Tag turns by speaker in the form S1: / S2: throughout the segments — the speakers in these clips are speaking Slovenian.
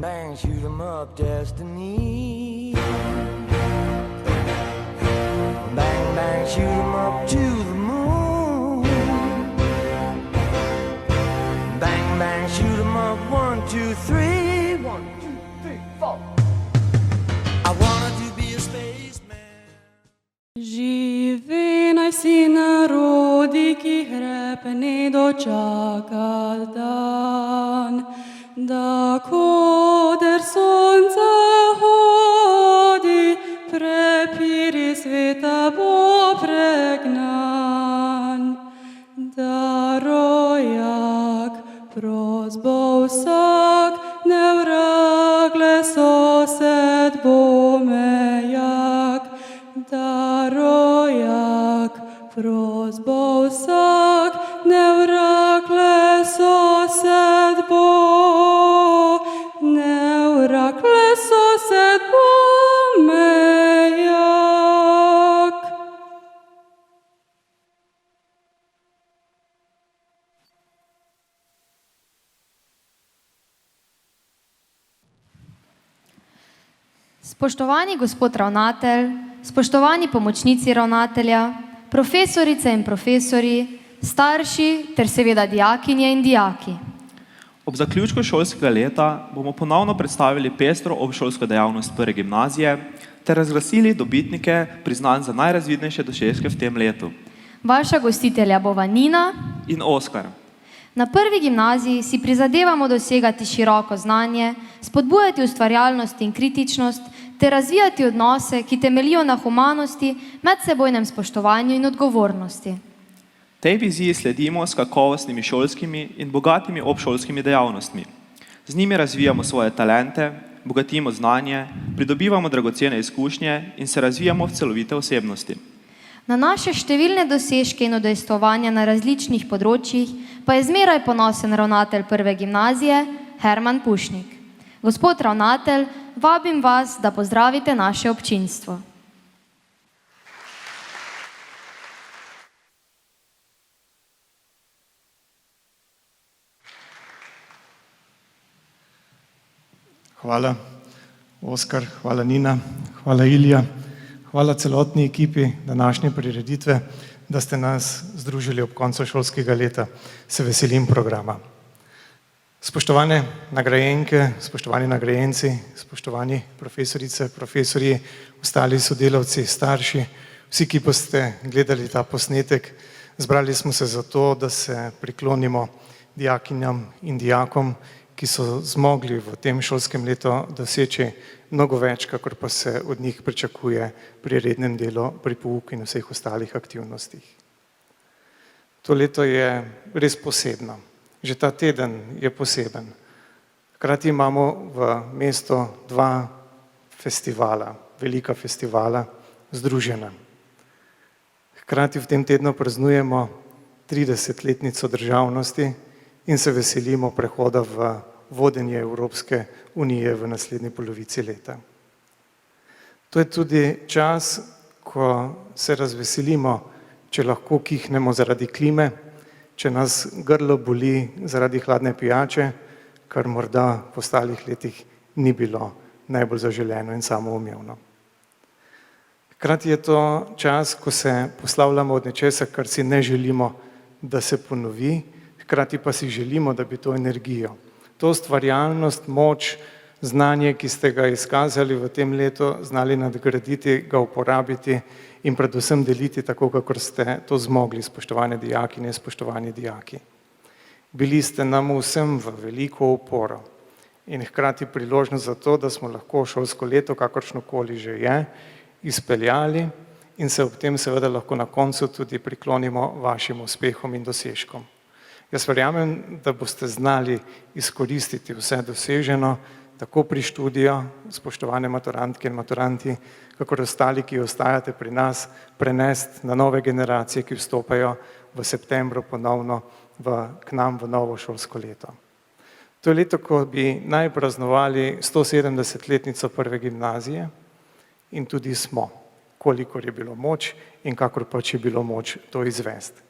S1: bang, shoot 'em up, destiny. Bang, bang, shoot 'em up to the moon. Bang, bang, shoot 'em up, 1, 2, 3. 1, 2, 3, 4. I wanted to be a spaceman.
S2: Živi naj vsi narodi, ki hrepeni dočakal dan, da koder sonce hodi, prepiri sveta bo pregnan. Da rojak prost bo vsak, nevragle sosed bo mejak. Da rojak prost bo vsak, nevragle sosed bo, nevragle sosed bo mejak.
S3: Spoštovani gospod ravnatelj, spoštovani pomočnici ravnatelja, profesorice in profesorji, starši ter seveda dijakinje in dijaki.
S4: Ob zaključku šolskega leta bomo ponovno predstavili pestro obšolsko dejavnost prve gimnazije ter razglasili dobitnike priznanj za najrazvidnejše dosežke v tem letu.
S3: Vaša gostitelja bova Nina
S4: In Oskar.
S3: Na prvi gimnaziji si prizadevamo dosegati široko znanje, spodbujati ustvarjalnost in kritičnost ter razvijati odnose, ki temeljijo na humanosti, medsebojnem spoštovanju in odgovornosti.
S4: Tej viziji sledimo s kakovostnimi šolskimi in bogatimi obšolskimi dejavnostmi. Z njimi razvijamo svoje talente, bogatimo znanje, pridobivamo dragocene izkušnje in se razvijamo v celovite osebnosti.
S3: Na naše številne dosežke in udejstvovanja na različnih področjih pa je zmeraj ponosen ravnatelj prve gimnazije Herman Pušnik. Gospod ravnatelj, vabim vas, da pozdravite naše občinstvo.
S5: Hvala, Oskar, hvala Nina, hvala Ilija, hvala celotni ekipi današnje prireditve, da ste nas združili ob koncu šolskega leta. Se veselim programa. Spoštovane nagrajenke, spoštovani nagrajenci, spoštovani profesorice, profesorji, ostali sodelavci, starši, vsi, ki boste gledali ta posnetek, zbrali smo se zato, da se priklonimo dijakinjam in dijakom, ki so zmogli v tem šolskem letu doseči mnogo več, kakor pa se od njih pričakuje pri rednem delu, pri pouku in vseh ostalih aktivnostih. To leto je res posebno. Že ta teden je poseben. Hkrati imamo v mestu 2 festivala, velika festivala, združena. Hkrati v tem tednu praznujemo 30-letnico državnosti in se veselimo prehoda v vodenje Evropske unije v naslednji polovici leta. To je tudi čas, ko se razveselimo, če lahko kihnemo zaradi klime, če nas grlo boli zaradi hladne pijače, kar morda v ostalih letih ni bilo najbolj zaželeno in samoumevno. Hkrati je to čas, ko se poslavljamo od nečesa, kar si ne želimo, da se ponovi, hkrati pa si želimo, da bi to energijo, to ustvarjalnost, moč, znanje, ki ste ga izkazali v tem letu, znali nadgraditi, ga uporabiti in predvsem deliti tako, kakor ste to zmogli, spoštovane dijakinje, spoštovani dijaki. Bili ste nam vsem v veliko oporo in hkrati priložnost za to, da smo lahko šolsko leto, kakršnokoli že je, izpeljali in se ob tem seveda lahko na koncu tudi priklonimo vašim uspehom in dosežkom. Jaz verjamem, da boste znali izkoristiti vse doseženo, tako pri študiju, spoštovane maturantke in maturanti, kakor ostali, ki ostajate pri nas, prenesti na nove generacije, ki vstopajo v septembru ponovno k nam v novo šolsko leto. To je leto, ko bi naj praznovali 170-letnico prve gimnazije in tudi smo, kolikor je bilo moč in kakor pač je bilo moč to izvesti.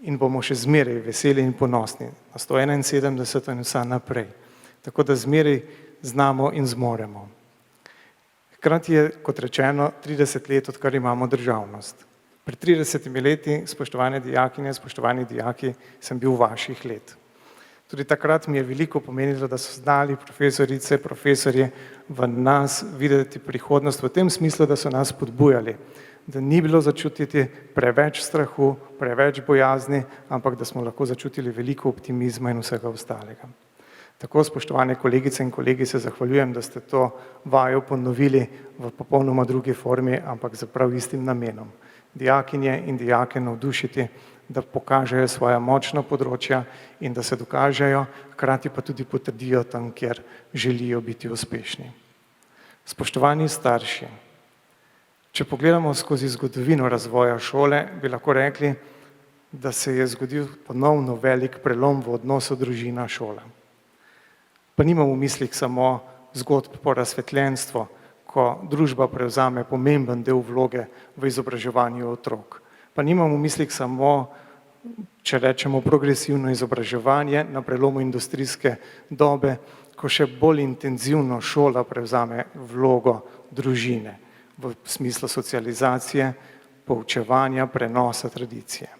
S5: In bomo še zmeraj veseli in ponosni na 171 in vsa naprej. Tako da zmeraj znamo in zmoremo. Hkrati je, kot rečeno, 30 let, odkar imamo državnost. Pred 30 leti, spoštovane dijakinje, spoštovani dijaki, sem bil vaših let. Tudi takrat mi je veliko pomenilo, da so znali profesorice, profesorje v nas videti prihodnost v tem smislu, da so nas podbujali, da ni bilo začutiti preveč strahu, preveč bojazni, ampak da smo lahko začutili veliko optimizma in vsega ostalega. Tako, spoštovane kolegice in kolegi, se zahvaljujem, da ste to vajo ponovili v popolnoma drugi formi, ampak z prav istim namenom. Dijakinje in dijake navdušiti, da pokažejo svoja močna področja in da se dokažejo, hkrati pa tudi potrdijo tam, kjer želijo biti uspešni. Spoštovani starši, če pogledamo skozi zgodovino razvoja šole, bi lahko rekli, da se je zgodil ponovno velik prelom v odnosu družina-šola. Pa nimam v mislih samo zgodb po razsvetljenstvu, ko družba prevzame pomemben del vloge v izobraževanju otrok. Pa nimam v mislih samo, če rečemo, progresivno izobraževanje na prelomu industrijske dobe, ko še bolj intenzivno šola prevzame vlogo družine v smislu socializacije, poučevanja, prenosa tradicije.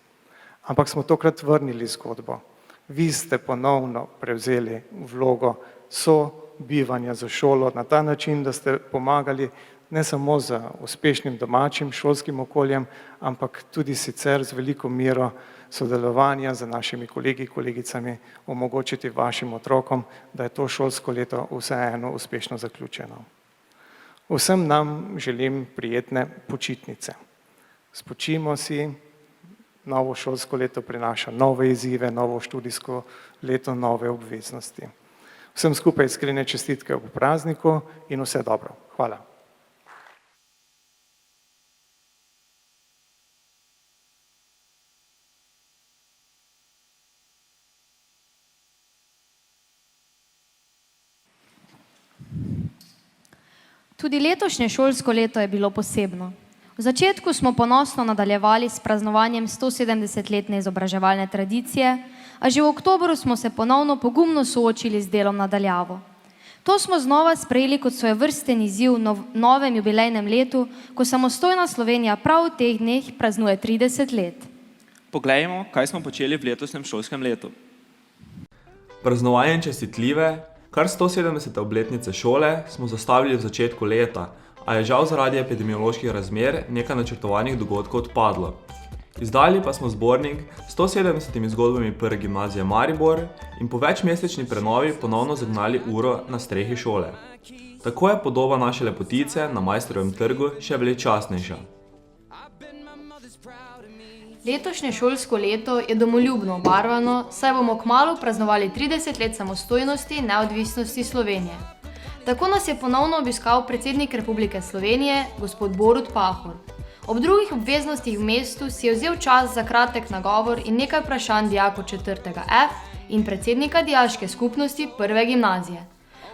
S5: Ampak smo tokrat vrnili zgodbo. Vi ste ponovno prevzeli vlogo sobivanja za šolo na ta način, da ste pomagali ne samo z uspešnim domačim šolskim okoljem, ampak tudi sicer z veliko mero sodelovanja z našimi kolegi, kolegicami, omogočiti vašim otrokom, da je to šolsko leto vseeno uspešno zaključeno. Vsem nam želim prijetne počitnice. Spočimo si, novo šolsko leto prinaša nove izzive, novo študijsko leto, nove obveznosti. Vsem skupaj iskrene čestitke ob prazniku in vse dobro. Hvala.
S3: Tudi letošnje šolsko leto je bilo posebno. V začetku smo ponosno nadaljevali s praznovanjem 170-letne izobraževalne tradicije, a že v oktobru smo se ponovno pogumno soočili z delom nadaljavo. To smo znova sprejeli kot svojevrsten izziv v novem jubilejnem letu, ko samostojna Slovenija prav v teh dneh praznuje 30 let.
S4: Poglejmo, kaj smo počeli v letošnjem šolskem letu. Praznovanje čestitljive, kar 170. obletnice šole smo zastavili v začetku leta, a je žal zaradi epidemioloških razmer nekaj načrtovanih dogodkov odpadlo. Izdali pa smo zbornik s 170 zgodbami Prve gimnazije Maribor in po večmesečni prenovi ponovno zagnali uro na strehi šole. Tako je podoba naše lepotice na Maisterovem trgu še veličastnejša.
S3: Letošnje šolsko leto je domoljubno obarvano, saj bomo kmalu praznovali 30 let samostojnosti in neodvisnosti Slovenije. Tako nas je ponovno obiskal predsednik Republike Slovenije, gospod Borut Pahor. Ob drugih obveznostih v mestu si je vzel čas za kratek nagovor in nekaj vprašanj dijakov 4. F in predsednika dijaške skupnosti Prve gimnazije.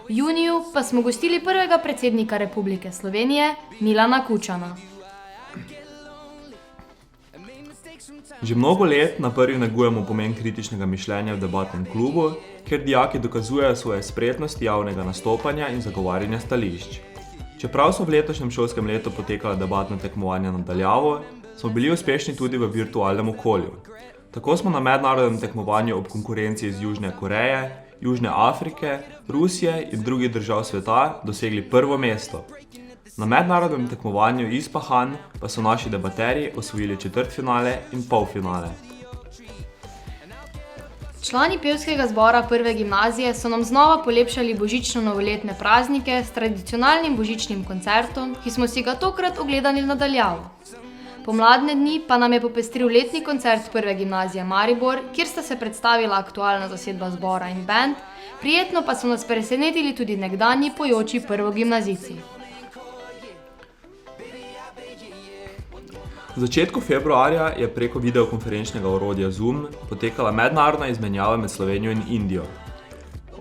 S3: V juniju pa smo gostili prvega predsednika Republike Slovenije, Milana Kučana.
S4: Že mnogo let na prvi negujemo pomen kritičnega mišljenja v debatnem klubu, kjer dijaki dokazujejo svoje spretnosti javnega nastopanja in zagovarjanja stališč. Čeprav so v letošnjem šolskem letu potekala debatna tekmovanja na daljavo, smo bili uspešni tudi v virtualnem okolju. Tako smo na mednarodnem tekmovanju ob konkurenci iz Južne Koreje, Južne Afrike, Rusije in drugih držav sveta dosegli prvo mesto. Na mednarodnem tekmovanju Ispahan pa so naši debaterji osvojili četrtfinale in polfinale.
S3: Člani pevskega zbora Prve gimnazije so nam znova polepšali božično-novoletne praznike s tradicionalnim božičnim koncertom, ki smo si ga tokrat ogledali na daljavo. Pomladne dni pa nam je popestril letni koncert Prve gimnazije Maribor, kjer sta se predstavila aktualna zasedba zbora in band, prijetno pa so nas presenetili tudi nekdanji pojoči prvogimnazijci.
S4: V začetku februarja je preko videokonferenčnega orodja Zoom potekala mednarodna izmenjava med Slovenijo in Indijo.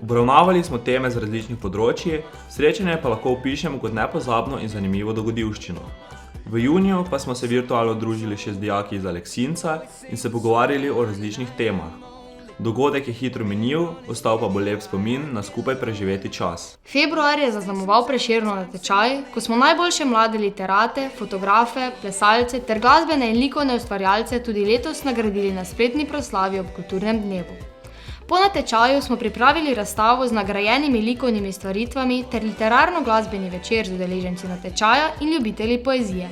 S4: Obravnavali smo teme z različnih področji, srečanje pa lahko opišemo kot nepozabno in zanimivo dogodivščino. V juniju pa smo se virtualno družili še z dijaki iz Aleksinca in se pogovarjali o različnih temah.
S6: Dogodek je hitro minil, ostal pa bo lep spomin na skupaj preživeti čas.
S3: Februar je zaznamoval Prešernov natečaj, ko smo najboljše mlade literate, fotografe, plesalce ter glasbene in likovne ustvarjalce tudi letos nagradili na spletni proslavi ob kulturnem dnevu. Po natečaju smo pripravili razstavo z nagrajenimi likovnimi stvaritvami ter literarno-glasbeni večer z udeleženci natečaja in ljubitelji poezije.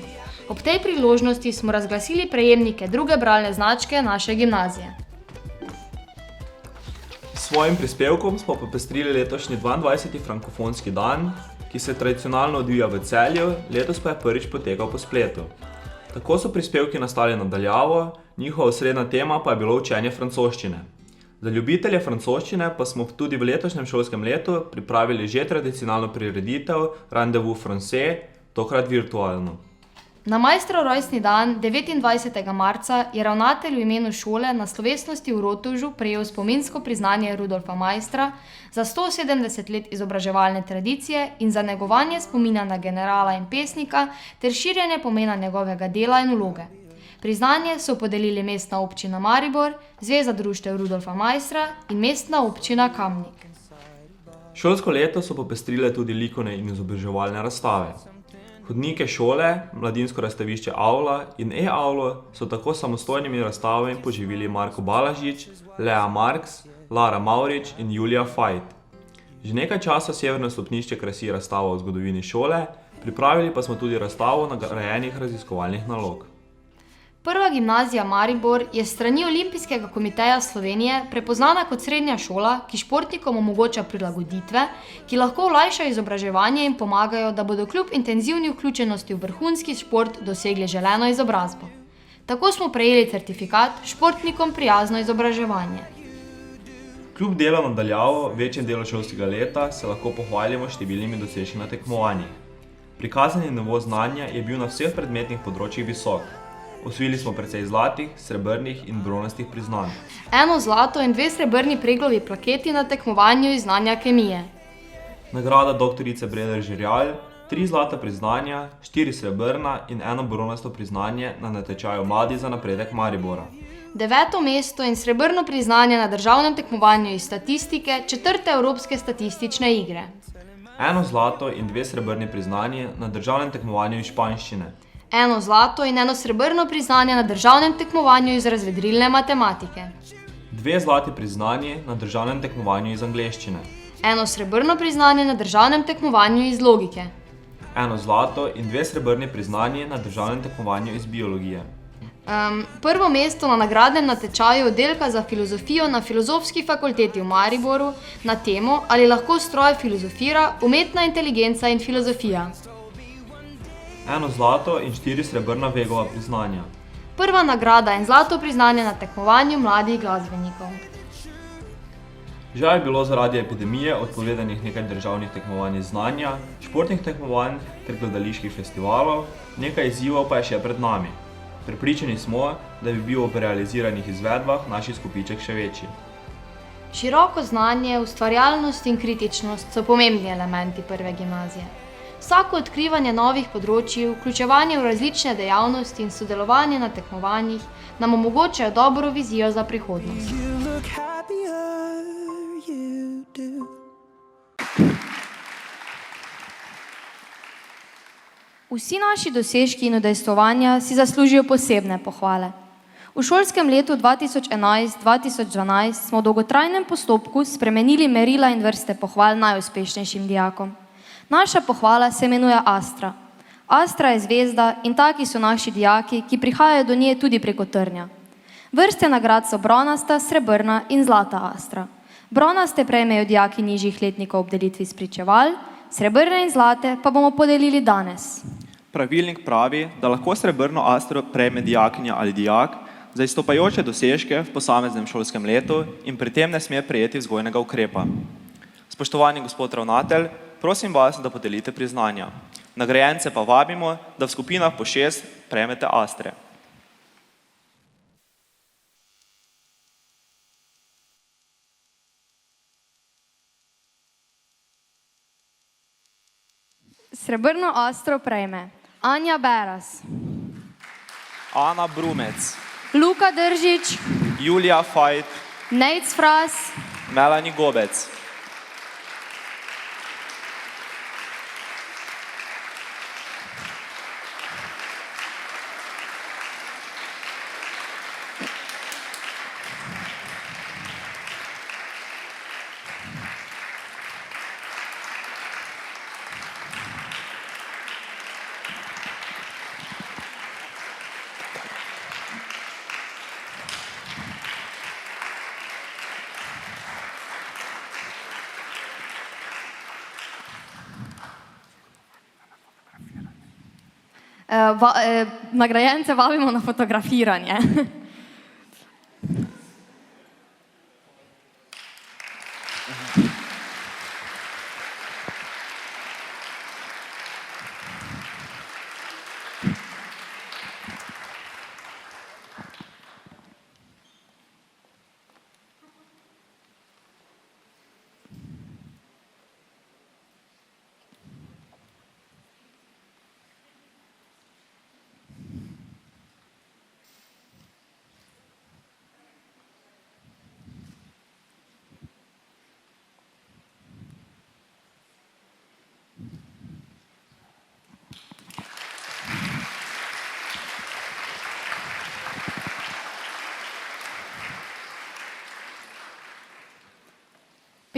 S3: Ob tej priložnosti smo razglasili prejemnike druge bralne značke naše gimnazije.
S6: S svojim prispevkom smo popestrili letošnji 22. frankofonski dan, ki se tradicionalno odvija v Celju, letos pa je prvič potekal po spletu. Tako so prispevki nastali na daljavo, njihova osrednja tema pa je bilo učenje francoščine. Za ljubitelje francoščine pa smo tudi v letošnjem šolskem letu pripravili že tradicionalno prireditev Rendezvous Français, tokrat virtualno.
S3: Na Maistrov rojstni dan, 29. marca, je ravnatelj v imenu šole na slovesnosti v Rotovžu prejel spominsko priznanje Rudolfa Maistra za 170 let izobraževalne tradicije in za negovanje spomina na generala in pesnika ter širjenje pomena njegovega dela in vloge. Priznanje so podelili Mestna občina Maribor, Zveza društev Rudolfa Maistra in Mestna občina Kamnik.
S6: Šolsko leto so popestrile tudi likovne in izobraževalne razstave. Hodnike šole, mladinsko razstavišče Avla in e-Avlo so tako samostojnimi razstavami poživili Marko Balažič, Lea Marks, Lara Maurič in Julija Fajt. Že nekaj časa Severno stopnišče krasi razstavo o zgodovini šole, pripravili pa smo tudi razstavo nagrajenih raziskovalnih nalog.
S3: Prva gimnazija Maribor je s strani Olimpijskega komiteja Slovenije prepoznana kot srednja šola, ki športnikom omogoča prilagoditve, ki lahko olajšajo izobraževanje in pomagajo, da bodo kljub intenzivni vključenosti v vrhunski šport dosegli želeno izobrazbo. Tako smo prejeli certifikat Športnikom prijazno izobraževanje.
S6: Kljub delu na daljavo, večjem delu šolskega leta se lahko pohvalimo številnimi dosežki na tekmovanjih. Prikazani nivo znanja je bil na vseh predmetnih področjih visok. Osvojili smo precej zlatih, srebrnih in bronastih priznanj.
S3: 1 zlato in 2 srebrni preglovi plaketi na tekmovanju iz znanja kemije.
S6: Nagrada doktorice Breder Žirjal, 3 zlata priznanja, 4 srebrna in 1 bronasto priznanje na natečaju Mladi za napredek Maribora.
S3: 9. mesto in srebrno priznanje na državnem tekmovanju iz statistike 4. Evropske statistične igre.
S6: 1 zlato in 2 srebrni priznanje na državnem tekmovanju iz španščine.
S3: 1 zlato in 1 srebrno priznanje na državnem tekmovanju iz razvedrilne matematike.
S6: 2 zlati priznanje na državnem tekmovanju iz angleščine.
S3: 1 srebrno priznanje na državnem tekmovanju iz logike.
S6: 1 zlato in 2 srebrni priznanje na državnem tekmovanju iz biologije.
S3: Prvo mesto na nagradnem natečaju oddelka za filozofijo na Filozofski fakulteti v Mariboru na temo Ali lahko stroj filozofira, umetna inteligenca in filozofija.
S6: 1 zlato in 4 srebrna Vegova priznanja.
S3: Prva nagrada in zlato priznanje na tekmovanju mladih glasbenikov.
S6: Žal je bilo zaradi epidemije odpovedanih nekaj državnih tekmovanj iz znanja, športnih tekmovanj ter gledaliških festivalov, nekaj izzivov pa je še pred nami. Prepričani smo, da bi bil ob realiziranih izvedbah naš izkupiček še večji.
S3: Široko znanje, ustvarjalnost in kritičnost so pomembni elementi prve gimnazije. Vsako odkrivanje novih področij, vključevanje v različne dejavnosti in sodelovanje na tekmovanjih nam omogočajo dobro vizijo za prihodnost. Vsi naši dosežki in udejstvovanja si zaslužijo posebne pohvale. V šolskem letu 2011-2012 smo v dolgotrajnem postopku spremenili merila in vrste pohval najuspešnejšim dijakom. Naša pohvala se imenuje Astra. Astra je zvezda in taki so naši dijaki, ki prihajajo do nje tudi preko trnja. Vrste nagrad so bronasta, srebrna in zlata Astra. Bronaste prejmejo dijaki nižjih letnikov ob delitvi spričeval, srebrne in zlate pa bomo podelili danes.
S4: Pravilnik pravi, da lahko srebrno astro prejme dijakinja ali dijak za izstopajoče dosežke v posameznem šolskem letu in pri tem ne sme prejeti vzgojnega ukrepa. Spoštovani gospod ravnatelj, prosim vas, da podelite priznanja. Nagrajence pa vabimo, da v skupinah po 6 prejmete astre.
S3: Srebrno astro prejme Anja Beras,
S4: Ana Brumec,
S2: Luka Držič,
S4: Julija Fajt,
S3: Nejc Fras,
S4: Melanie Gobec,
S3: nagrajence vabimo na fotografiranje.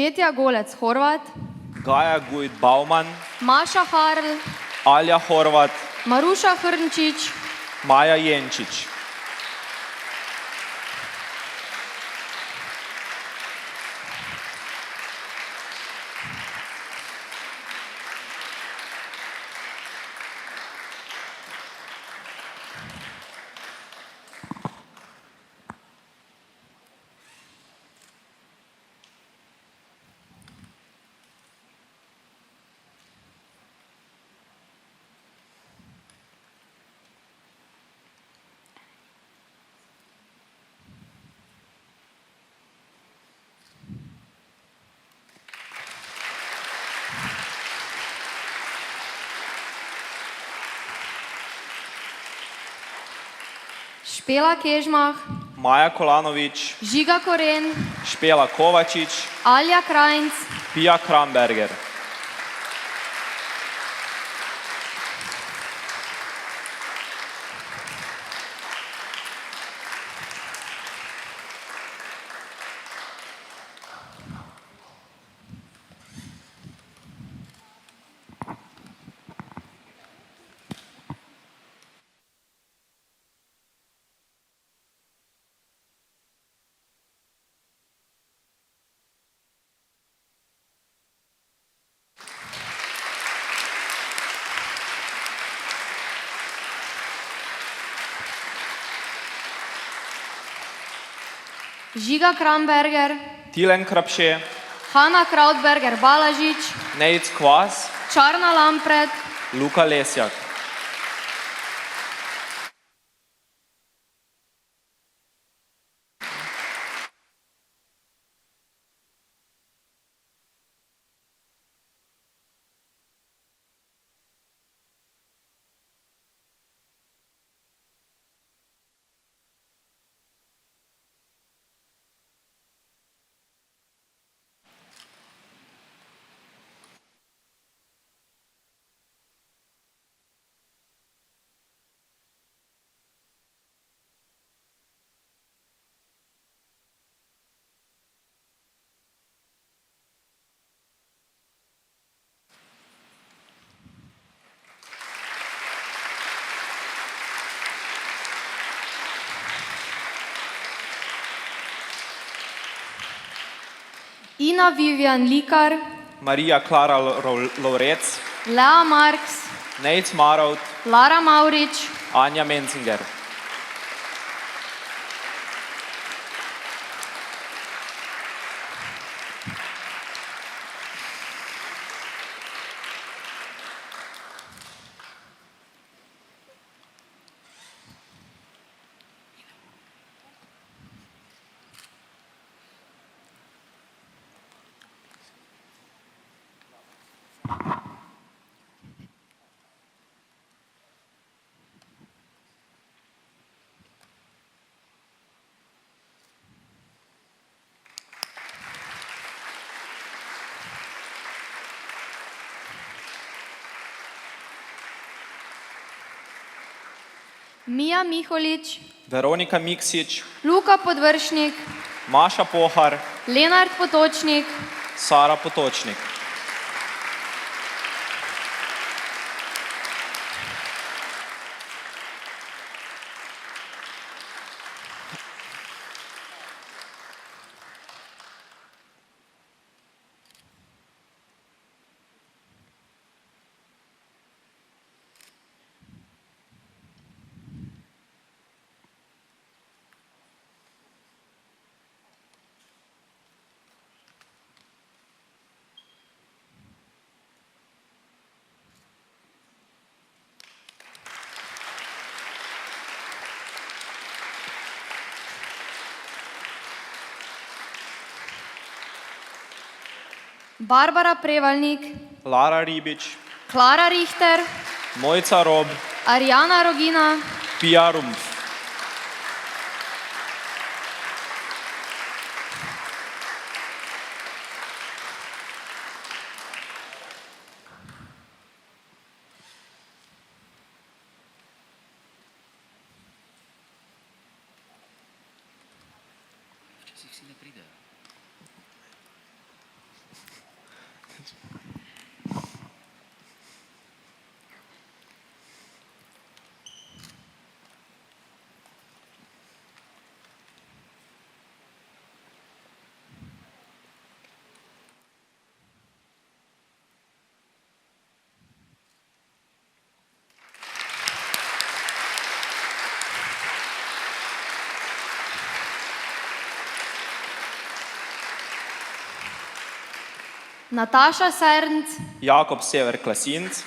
S3: Petja Golec Horvat,
S4: Gaja Gujt Bauman,
S3: Maša Harl,
S4: Alja Horvat,
S3: Maruša Hrnčič,
S4: Maja Jenčič.
S3: Špela Kežmah,
S4: Maja Kolanovič,
S3: Žiga Koren,
S4: Špela Kovačič,
S3: Alja Krajnc,
S4: Pia Kramberger.
S3: Žiga Kramberger,
S4: Tilen Krapše,
S3: Hanna Krautberger Balažič,
S4: Nejc Kvas,
S3: Čarna Lampret,
S4: Luka Lesjak.
S3: Ina Vivian Likar,
S4: Marija Klara Lovrec,
S3: Lea Marks,
S4: Nejc Marovt,
S3: Lara Maurič,
S4: Anja Menzinger.
S3: Mija Miholič,
S4: Veronika Miksič,
S3: Luka Podvršnik,
S4: Maša Pohar,
S3: Lenart Potočnik,
S4: Sara Potočnik.
S3: Barbara Prevalnik,
S4: Lara Ribič,
S3: Klara Richter,
S4: Mojca Rob,
S3: Arjana Rogina,
S4: Pija Rumpf.
S3: Nataša Sernc,
S4: Jakob Sever Klasinc,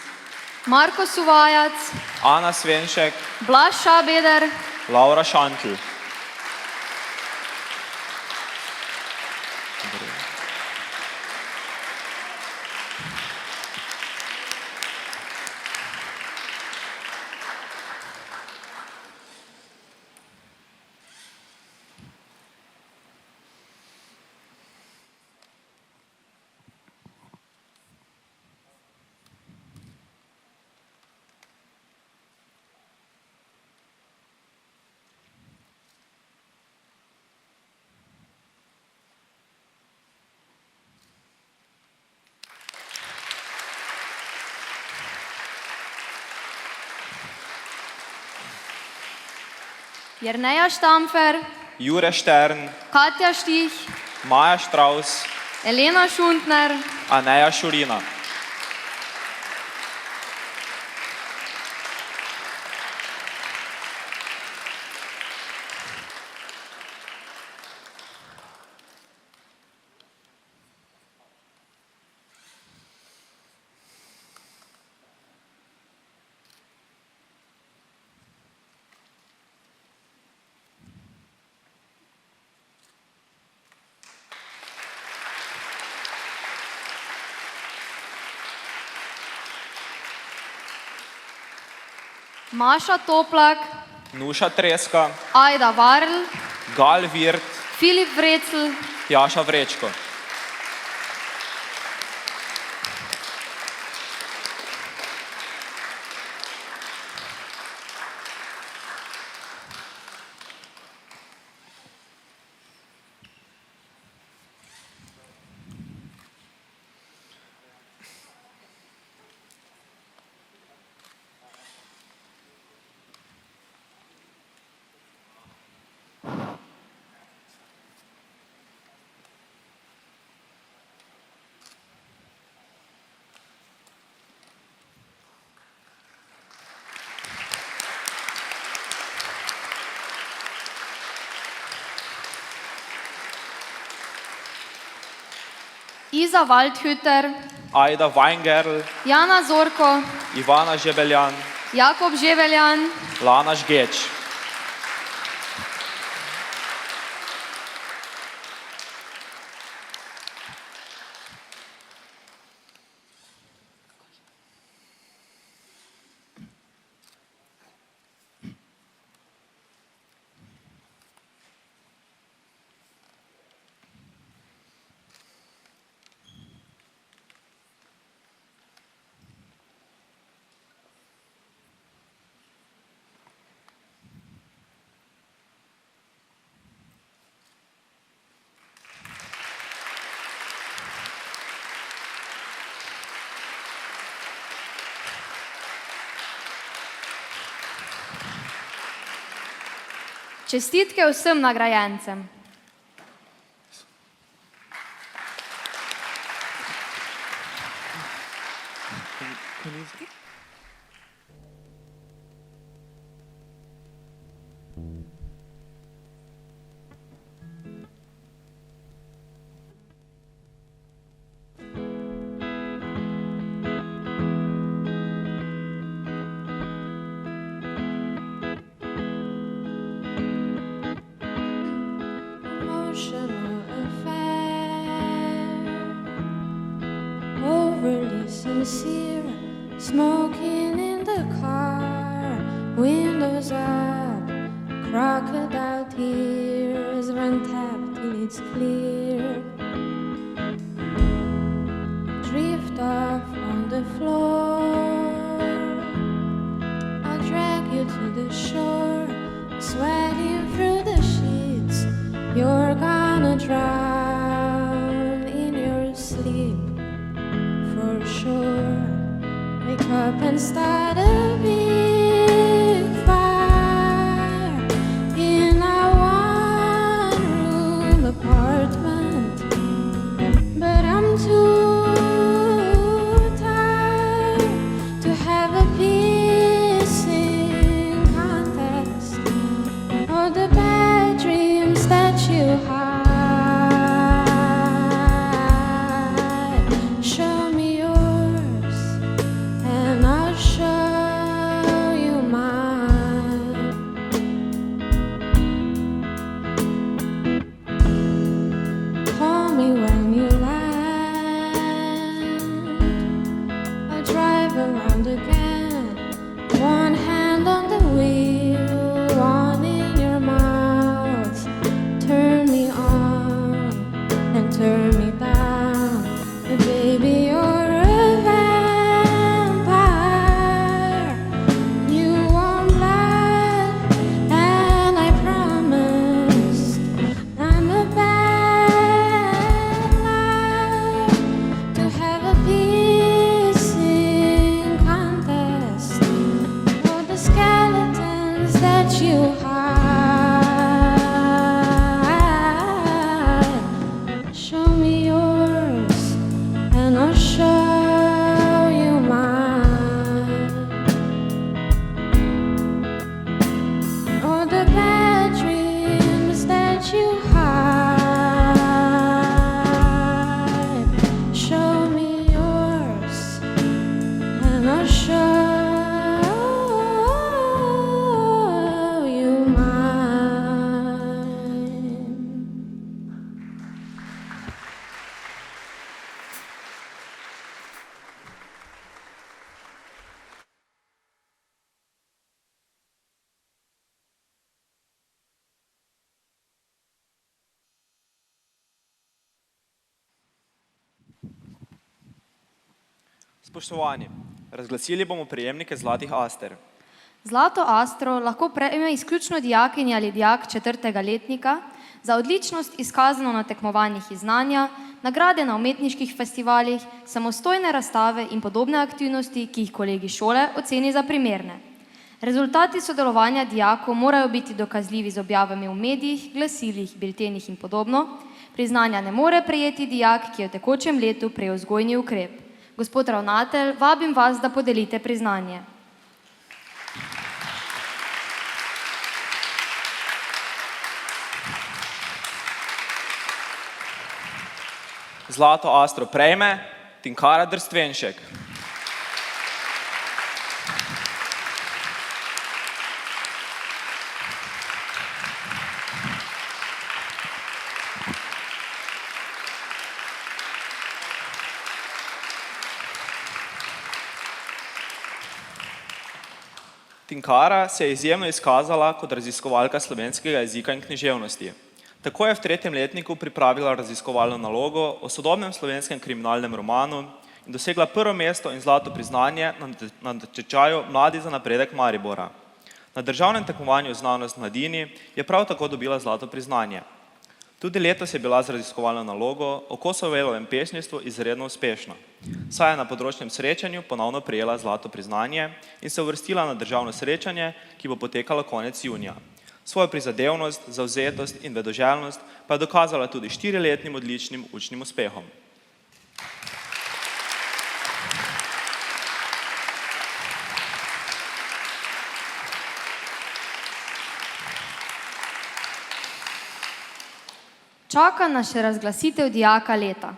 S3: Marko Suvajac,
S4: Ana Svenšek,
S3: Blaž Šabeder,
S4: Laura Šantl.
S3: Jerneja Štamfer,
S4: Jure Štern,
S3: Katja Štih,
S4: Maja Štraus,
S3: Elena Šuntner,
S4: Aneja Šurina.
S3: Maša Toplak,
S4: Nuša Treska,
S3: Ajda Varl,
S4: Gal Virt,
S3: Filip Vrecl,
S4: Jaša Vrečko.
S3: Iza Waldhütter,
S4: Ajda Weingerl,
S3: Jana Zorko,
S4: Ivana Žebeljan,
S3: Jakob Ževeljan,
S4: Lana Žgeč.
S3: Čestitke vsem nagrajencem.
S7: Emotional affair, overly sincere, smoking in the car, windows up, crocodile tears run tap till it's clear. Drift off on the floor, I'll drag you to the shore, sweating through the sheets. You're gonna drown in your sleep, for sure. Wake up and start a big fire in our one-room apartment. But I'm too tired to have a pissing contest or the bad dreams that you hide. Show me yours and I'll show you mine. Call me when you land. I'll drive around again. One hand on the wheel, one in your mouth. Turn me on and turn me down. Baby, you're a vampire. You want blood, and I promise I'm a bad liar to have a pissing contest for the skeletons that you hide. Show me yours and I'll show you mine. All the bad dreams that you hide. Show me yours and I'll show you mine.
S4: Spoštovani, razglasili bomo prejemnike zlatih aster.
S3: Zlato astro lahko prejme izključno dijakinja ali dijak 4. letnika za odličnost izkazano na tekmovanjih iz znanja, nagrade na umetniških festivalih, samostojne razstave in podobne aktivnosti, ki jih kolegi šole oceni za primerne. Rezultati sodelovanja dijakov morajo biti dokazljivi z objavami v medijih, glasilih, biltenih in podobno. Priznanja ne more prejeti dijak, ki je v tekočem letu prejel vzgojni ukrep. Gospod ravnatelj, vabim vas, da podelite priznanje.
S4: Zlato astro prejme Tinkara Drstvenšek. Tinkara se je izjemno izkazala kot raziskovalka slovenskega jezika in književnosti. Tako je v 3. letniku pripravila raziskovalno nalogo o sodobnem slovenskem kriminalnem romanu in dosegla prvo mesto in zlato priznanje na natečaju Mladi za napredek Maribora. Na državnem tekmovanju Znanost mladini je prav tako dobila zlato priznanje. Tudi letos je bila z raziskovalno nalogo o Kosovelovem pesništvu izredno uspešna. Saj je na področnem srečanju ponovno prejela zlato priznanje in se uvrstila na državno srečanje, ki bo potekalo konec junija. Svojo prizadevnost, zavzetost in vedoželjnost pa je dokazala tudi 4-letnim odličnim učnim uspehom.
S3: Čaka nas še razglasitev dijaka leta.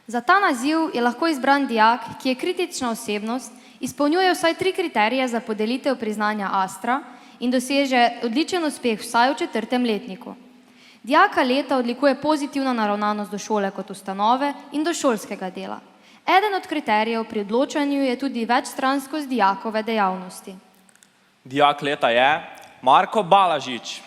S3: Za ta naziv je lahko izbran dijak, ki je kritična osebnost, izpolnjuje vsaj 3 kriterije za podelitev priznanja Astra in doseže odličen uspeh vsaj v 4. letniku. Dijaka leta odlikuje pozitivno naravnanost do šole kot ustanove in do šolskega dela. Eden od kriterijev pri odločanju je tudi večstranskost dijakove dejavnosti.
S4: Dijak leta je Marko Balažič.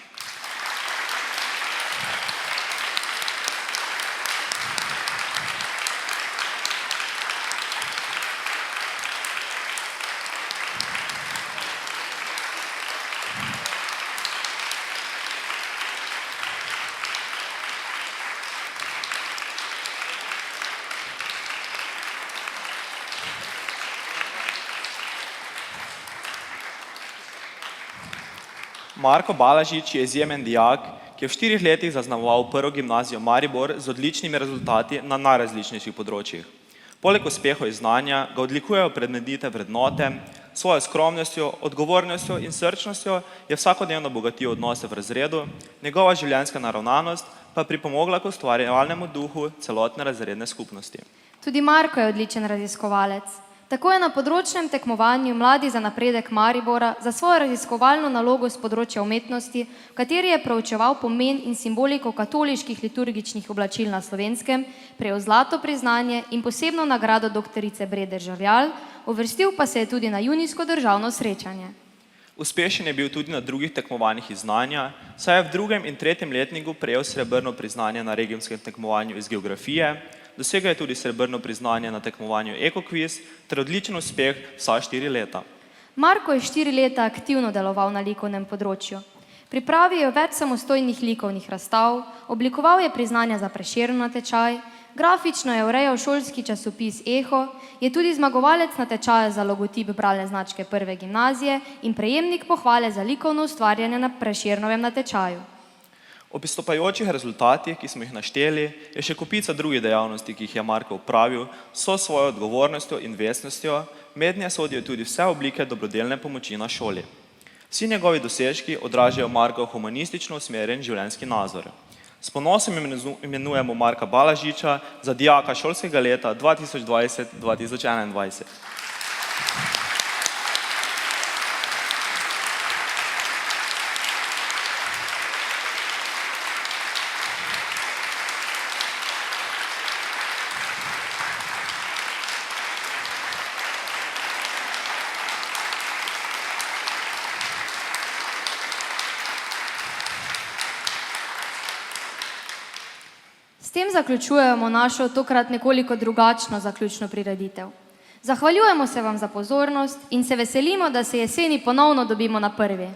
S4: Marko Balažič je izjemen dijak, ki je v 4 letih zaznamoval prvo gimnazijo Maribor z odličnimi rezultati na najrazličnejših področjih. Poleg uspehov iz znanja ga odlikujejo plemenite vrednote, svojo skromnostjo, odgovornostjo in srčnostjo je vsakodnevno bogatil odnose v razredu, njegova življenjska naravnanost pa pripomogla k ustvarjalnemu duhu celotne razredne skupnosti.
S3: Tudi Marko je odličen raziskovalec. Tako je na področnem tekmovanju Mladi za napredek Maribora za svojo raziskovalno nalogo z področja umetnosti, v kateri je proučeval pomen in simboliko katoliških liturgičnih oblačil na Slovenskem, prejel zlato priznanje in posebno nagrado doktorice Brede Žerjav, uvrstil pa se je tudi na junijsko državno srečanje.
S4: Uspešen je bil tudi na drugih tekmovanjih iz znanja, saj je v 2. in 3. letniku prejel srebrno priznanje na regijskem tekmovanju iz geografije, dosegel je tudi srebrno priznanje na tekmovanju Ekokviz ter odličen uspeh vsa 4 leta.
S3: Marko je 4 leta aktivno deloval na likovnem področju. Pripravil je več samostojnih likovnih razstav, oblikoval je priznanja za Prešernov natečaj, grafično je urejal šolski časopis Eho, je tudi zmagovalec natečaja za logotip bralne značke Prve gimnazije in prejemnik pohvale za likovno ustvarjanje na Prešernovem natečaju.
S4: Ob izstopajočih rezultatih, ki smo jih našteli, je še kopica drugih dejavnosti, ki jih je Marko opravil, so svojo odgovornostjo in vestnostjo, mednje sodijo tudi vse oblike dobrodelne pomoči na šoli. Vsi njegovi dosežki odražajo Markov humanistično usmerjen življenjski nazor. S ponosom imenujemo Marka Balažiča za dijaka šolskega leta 2020-2021.
S3: S tem zaključujemo našo tokrat nekoliko drugačno zaključno prireditev. Zahvaljujemo se vam za pozornost in se veselimo, da se jeseni ponovno dobimo na prvi.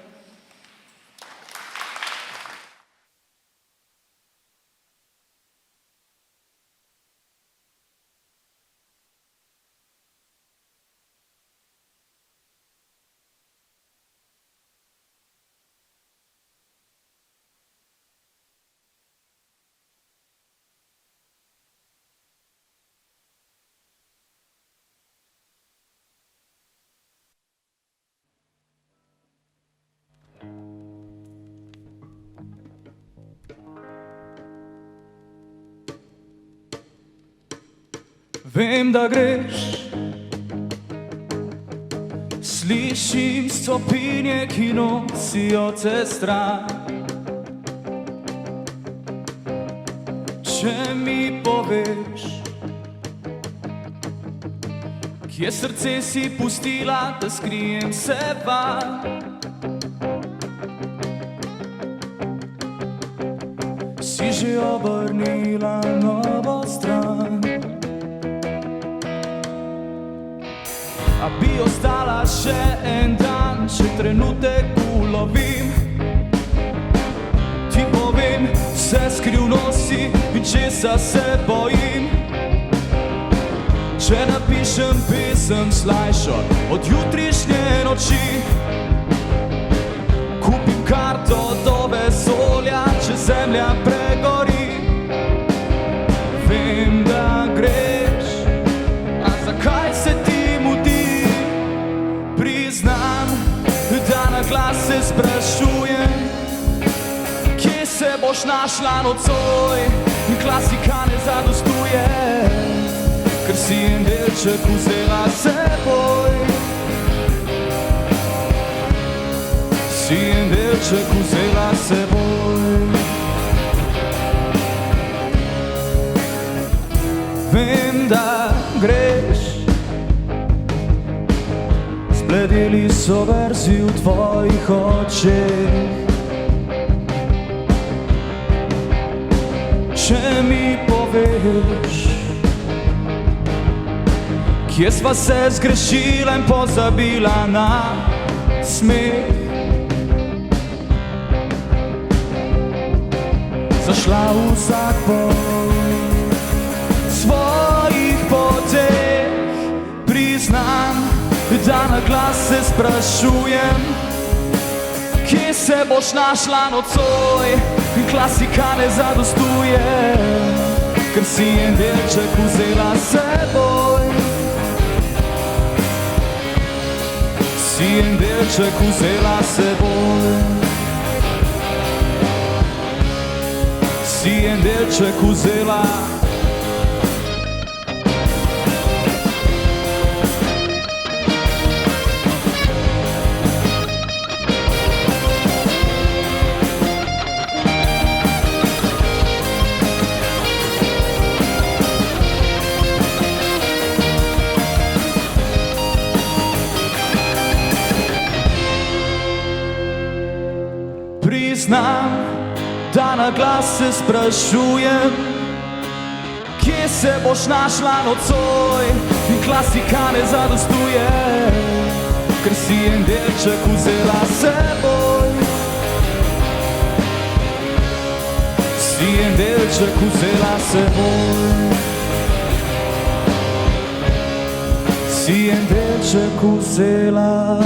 S8: Vem, da greš, slišim stopinje, ki nosijo te stran. Če mi poveš, kje srce si pustila, da skrijem se van. Si že obrnila novo stran. A bi ostala še en dan, če trenutek ulovim. Ti povem vse skrivnosti in česa se bojim. Če napišem pesem slajšo od jutrišnje noči, kupim karto do glas se sprašujem, kje se boš našla nocoj, in klasika ne zadostuje, ker si en delček vzela seboj. Si en delček vzela seboj. Vem, da greš, zbledeli so verzi v tvojih očeh. Če mi poveš, kje sva se zgrešila in pozabila na smeh, zašla vsak po svojih poteh. Priznam, da na glas se sprašujem, kje se boš našla nocoj, in klasika ne zadostuje, ker si en delček vzela seboj. Si en delček vzela seboj. Si en delček vzela. Priznam, da na glas se sprašujem, kje se boš našla nocoj, in klasika ne zadostuje, ker si en delček vzela seboj. Si en delček vzela seboj. Si en delček vzela